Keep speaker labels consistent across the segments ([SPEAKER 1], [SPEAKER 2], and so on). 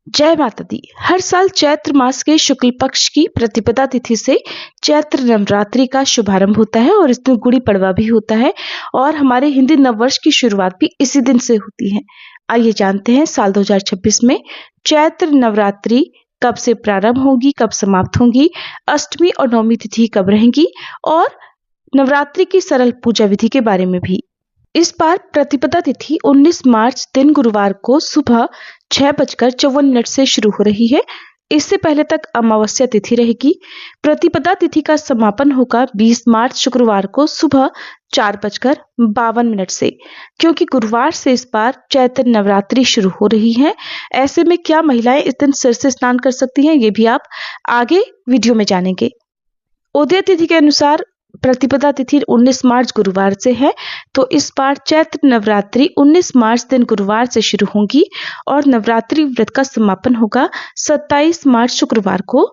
[SPEAKER 1] जय माता दी। हर साल चैत्र मास के शुक्ल पक्ष की प्रतिपदा तिथि से चैत्र नवरात्रि का शुभारंभ होता है और इस दिन गुड़ी पड़वा भी होता है और हमारे हिंदी नववर्ष की शुरुआत भी इसी दिन से होती है। आइए जानते हैं साल 2026 में चैत्र नवरात्रि कब से प्रारंभ होगी, कब समाप्त होगी, अष्टमी और नवमी तिथि कब रहेंगी और नवरात्रि की सरल पूजा विधि के बारे में भी। इस बार प्रतिपदा तिथि 19 मार्च दिन गुरुवार को सुबह 6:54 से शुरू हो रही है। इससे पहले तक अमावस्या तिथि रहेगी। प्रतिपदा तिथि का समापन होगा 20 मार्च शुक्रवार को सुबह 4:52 से। क्योंकि गुरुवार से इस बार चैत्र नवरात्रि शुरू हो रही है, ऐसे में क्या महिलाएं इस दिन सिर से स्नान कर सकती हैं, ये भी आप आगे वीडियो में जानेंगे। उदय तिथि के अनुसार प्रतिपदा तिथि 19 मार्च गुरुवार से है, तो इस बार चैत्र नवरात्रि 19 मार्च दिन गुरुवार से शुरू होगी और नवरात्रि व्रत का समापन होगा 27 मार्च शुक्रवार को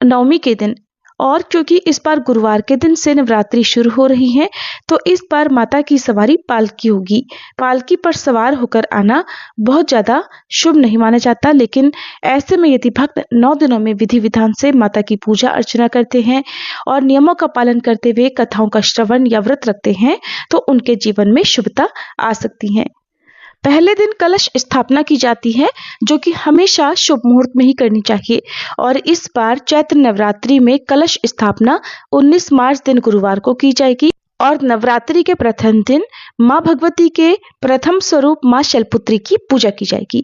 [SPEAKER 1] नवमी के दिन। और क्योंकि इस बार गुरुवार के दिन से नवरात्रि शुरू हो रही है, तो इस बार माता की सवारी पालकी होगी। पालकी पर सवार होकर आना बहुत ज्यादा शुभ नहीं माना जाता, लेकिन ऐसे में यदि भक्त 9 दिनों में विधि विधान से माता की पूजा अर्चना करते हैं और नियमों का पालन करते हुए कथाओं का श्रवण या व्रत रखते हैं, तो उनके जीवन में शुभता आ सकती है। पहले दिन कलश स्थापना की जाती है, जो कि हमेशा शुभ मुहूर्त में ही करनी चाहिए और इस बार चैत्र नवरात्रि में कलश स्थापना 19 मार्च दिन गुरुवार को की जाएगी और नवरात्रि के प्रथम दिन मां भगवती के प्रथम स्वरूप मां शैलपुत्री की पूजा की जाएगी।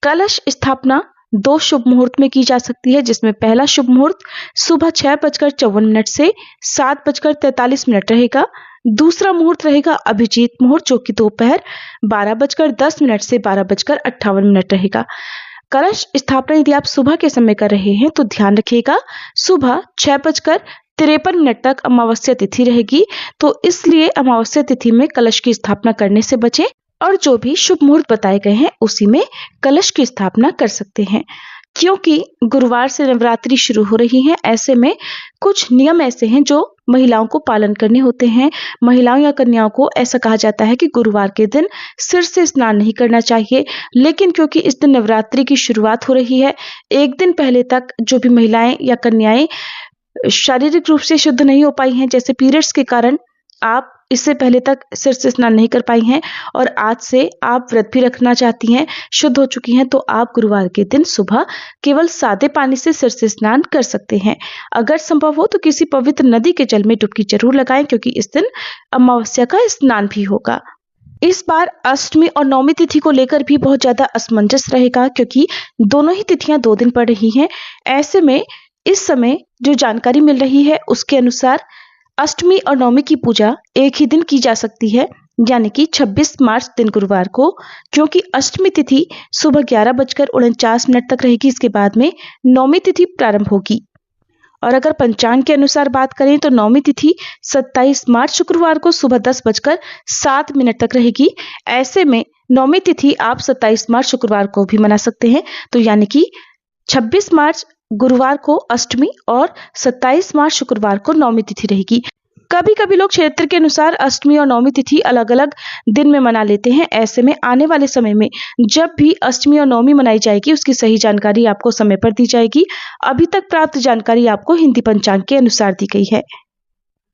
[SPEAKER 1] कलश स्थापना 2 शुभ मुहूर्त में की जा सकती है, जिसमें पहला शुभ मुहूर्त सुबह 6:54 से 7:43 रहेगा। दूसरा मुहूर्त रहेगा अभिजीत मुहूर्त, जो कि दोपहर 12:10 से 12:58 रहेगा। कलश स्थापना यदि आप सुबह के समय कर रहे हैं तो ध्यान रखिएगा, सुबह 6:53 तक अमावस्या तिथि रहेगी, तो इसलिए अमावस्या तिथि में कलश की स्थापना करने से बचें और जो भी शुभ मुहूर्त बताए गए हैं उसी में कलश की स्थापना कर सकते हैं। क्योंकि गुरुवार से नवरात्रि शुरू हो रही है, ऐसे में कुछ नियम ऐसे हैं जो महिलाओं को पालन करने होते हैं। महिलाओं या कन्याओं को ऐसा कहा जाता है कि गुरुवार के दिन सिर से स्नान नहीं करना चाहिए, लेकिन क्योंकि इस दिन नवरात्रि की शुरुआत हो रही है, एक दिन पहले तक जो भी महिलाएं या कन्याएं शारीरिक रूप से शुद्ध नहीं हो पाई हैं, जैसे पीरियड्स के कारण आप इससे पहले तक सिर से स्नान नहीं कर पाई हैं और आज से आप व्रत भी रखना चाहती हैं, शुद्ध हो चुकी हैं, तो आप गुरुवार के दिन सुबह केवल सादे पानी से सिर से स्नान कर सकते हैं। अगर संभव हो तो किसी पवित्र नदी के जल में डुबकी जरूर लगाएं, क्योंकि इस दिन अमावस्या का स्नान भी होगा। इस बार अष्टमी और नवमी तिथि को लेकर भी बहुत ज्यादा असमंजस रहेगा, क्योंकि दोनों ही तिथियां 2 दिन पड़ रही हैं। ऐसे में इस समय जो जानकारी मिल रही है उसके अनुसार अष्टमी और नवमी की पूजा एक ही दिन की जा सकती है, यानी कि 26 मार्च दिन गुरुवार को, क्योंकि अष्टमी तिथि सुबह 11:49 तक रहेगी। इसके बाद में नवमी तिथि प्रारंभ होगी। और अगर पंचांग के अनुसार बात करें तो नवमी तिथि 27 मार्च शुक्रवार को सुबह 10:07 तक रहेगी। ऐसे में नवमी तिथि आप 27 मार्च शुक्रवार को भी मना सकते हैं, तो यानी कि 26 मार्च गुरुवार को अष्टमी और 27 मार्च शुक्रवार को नवमी तिथि रहेगी। कभी कभी लोग क्षेत्र के अनुसार अष्टमी और नवमी तिथि अलग अलग दिन में मना लेते हैं। ऐसे में आने वाले समय में जब भी अष्टमी और नवमी मनाई जाएगी उसकी सही जानकारी आपको समय पर दी जाएगी। अभी तक प्राप्त जानकारी आपको हिंदी पंचांग के अनुसार दी गई है।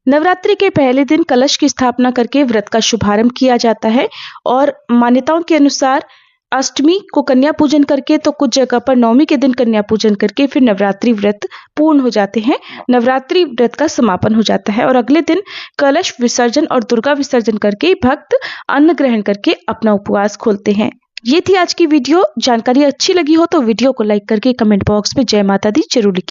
[SPEAKER 1] नवरात्रि के पहले दिन कलश की स्थापना करके व्रत का शुभारंभ किया जाता है और मान्यताओं के अनुसार अष्टमी को कन्या पूजन करके, तो कुछ जगह पर नवमी के दिन कन्या पूजन करके फिर नवरात्रि व्रत पूर्ण हो जाते हैं। नवरात्रि व्रत का समापन हो जाता है और अगले दिन कलश विसर्जन और दुर्गा विसर्जन करके भक्त अन्न ग्रहण करके अपना उपवास खोलते हैं। ये थी आज की वीडियो। जानकारी अच्छी लगी हो तो वीडियो को लाइक करके कमेंट बॉक्स में जय माता दी जरूर लिखिए।